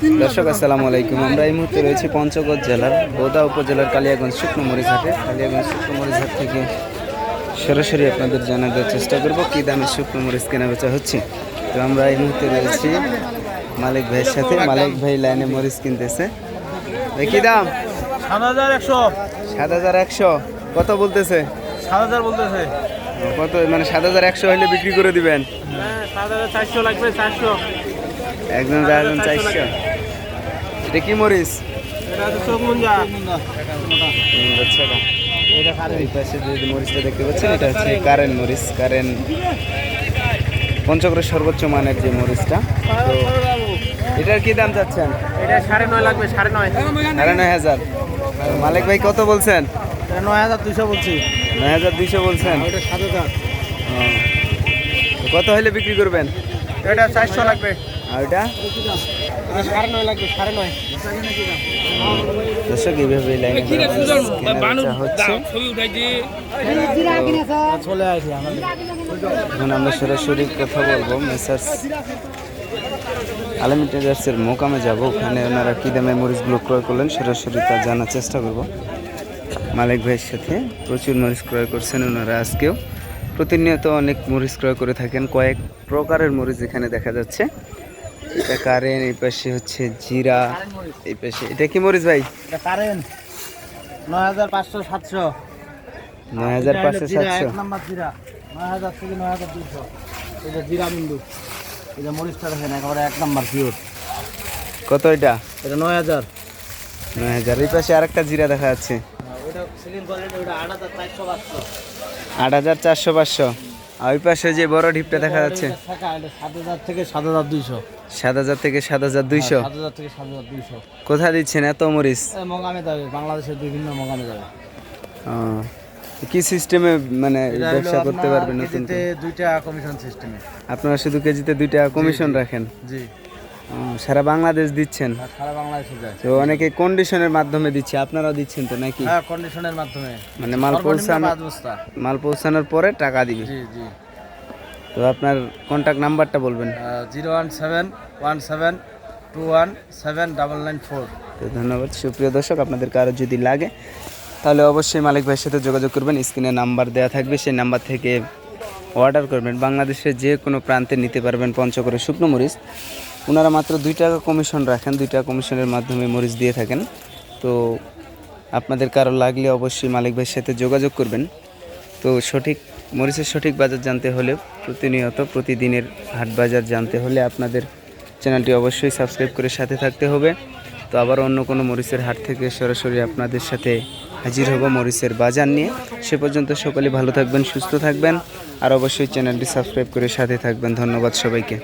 দর্শক আসসালামু আলাইকুম। আমরা এই মুহূর্তে রয়েছি পঞ্চগড় জেলার বোদা উপজেলার কালিয়াগঞ্জ শুকনো মরিচ হাটে। কালিয়াগঞ্জ শুকনো মরিচ হাট থেকে সরাসরি আপনাদের জানানোর চেষ্টা করব কী দামে শুকনো মরিচ কেনা বেচা হচ্ছে। তো আমরা এই মুহূর্তে রয়েছি মালিক ভাইয়ের সাথে। মালিক ভাই লাইনে মরিচ কিনতেছে। কী দাম? ৭,১০০। ৭,১০০ কত বলতেছে? ৭,০০০ বলতেছে। কত মানে ৭,১০০ হলে বিক্রি করে দিবেন? ৭,৪০০ লাগবে। 400 একদম 400। এটা কি মরিচ? এটা হচ্ছে চোখমুঞ্জা। এই পাশে যে মরিচটা দেখতে পাচ্ছেন এটা হচ্ছে কারেন্ট মরিচ। কারেন্ট পঞ্চগড়ের সর্বোচ্চ মানের যে মরিচটা। তো এটার কি দাম চাচ্ছেন? এটা 9.5 লাগবে। 9.5। 9,500। মালিক ভাই কত বলছেন? 9,200 বলছি। 9,200 বলছেন। ওটা 7,000। কত হলে বিক্রি করবেন? এটা 400 লাগবে। আর এটা 9.5 লাগবে। 9.5। দর্শক এইভাবে লাইনে হচ্ছে। চলে আসি আমাদের। এখন আমরা সরাসরি কথা বলবো মেসার্স আলম ট্রেডার্সের মোকামে যাব। ওখানে ওনারা কী দামে মরিচগুলো ক্রয় করলেন সরাসরি তা জানার চেষ্টা করব মালিক ভাইয়ের সাথে। প্রচুর মরিচ ক্রয় করছেন ওনারা আজকেও। প্রতিনিয়ত অনেক মরিচ ক্রয় করে থাকেন। কয়েক প্রকারের মরিচ এখানে দেখা যাচ্ছে। এটা কারেন্ট, এই পাশে হচ্ছে জিরা, এই পাশে এটা কি মরিচ ভাই? এটা কারেন্ট 9,500 700। 9,500 700। এক নাম্বার জিরা 9,000 থেকে 9,200। এটা জিরা বিন্দু। এটা মরিচটা দেখেন একেবারে এক নাম্বার পিওর। কত এটা? এটা 9,000। 9,000। এই পাশে আরেকটা জিরা দেখা যাচ্ছে। ওটা সেকেন্ড কোয়ালিটি। ওটা 8,400 500। 8,400 500। আর ওই পাশে যে বড় ঢিপটা দেখা যাচ্ছে 7,000 থেকে 7,200। 7,000 থেকে 7,200। 7,000 থেকে 7,200। কোথায় দিচ্ছেন এত মরিচ? মগামে যাবে, বাংলাদেশের বিভিন্ন মগামে যাবে। কি সিস্টেমে মানে ব্যবসা করতে পারবেন? নতুন কেজিতে 2 টাকা কমিশন সিস্টেমে। আপনারা শুধু কেজিতে 2 টাকা কমিশন রাখেন? জি। সারা বাংলাদেশ দিচ্ছেন? সারা বাংলাদেশে যায়। তো অনেকে কন্ডিশনের মাধ্যমে দিচ্ছে, আপনারাও দিচ্ছেন তো নাকি? হ্যাঁ, কন্ডিশনের মাধ্যমে। মানে মাল পৌঁছানোর পরে টাকা দিবে? জি জি। তো আপনার কন্ট্যাক্ট নাম্বারটা বলবেন? 017-171-217-994। তো ধন্যবাদ। সুপ্রিয় দর্শক, আপনাদের কারো যদি লাগে তাহলে অবশ্যই মালিক ভাইয়ের সাথে যোগাযোগ করবেন। স্ক্রিনে নাম্বার দেওয়া থাকবে, সেই নাম্বার থেকে অর্ডার করবেন। বাংলাদেশের যে কোনো প্রান্তে নিতে পারবেন পঞ্চগড়ের শুকনো মরিচ। ওনারা মাত্র 2 টাকা কমিশন রাখেন। 2 টাকা কমিশনের মাধ্যমে মরিচ দিয়ে থাকেন। তো আপনাদের কারো লাগলে অবশ্যই মালিক ভাইয়ের সাথে যোগাযোগ করবেন। তো মরিচের সঠিক বাজার জানতে হলে, প্রতিনিয়ত প্রতিদিনের হাট বাজার জানতে হলে আপনাদের চ্যানেলটি অবশ্যই সাবস্ক্রাইব করে সাথে থাকতে হবে। তো আবার অন্য কোনো মরিচের হাট থেকে সরাসরি আপনাদের সাথে হাজির হব মরিচের বাজার নিয়ে। সে পর্যন্ত সকলে ভালো থাকবেন, সুস্থ থাকবেন, আর অবশ্যই চ্যানেলটি সাবস্ক্রাইব করে সাথে থাকবেন। ধন্যবাদ সবাইকে।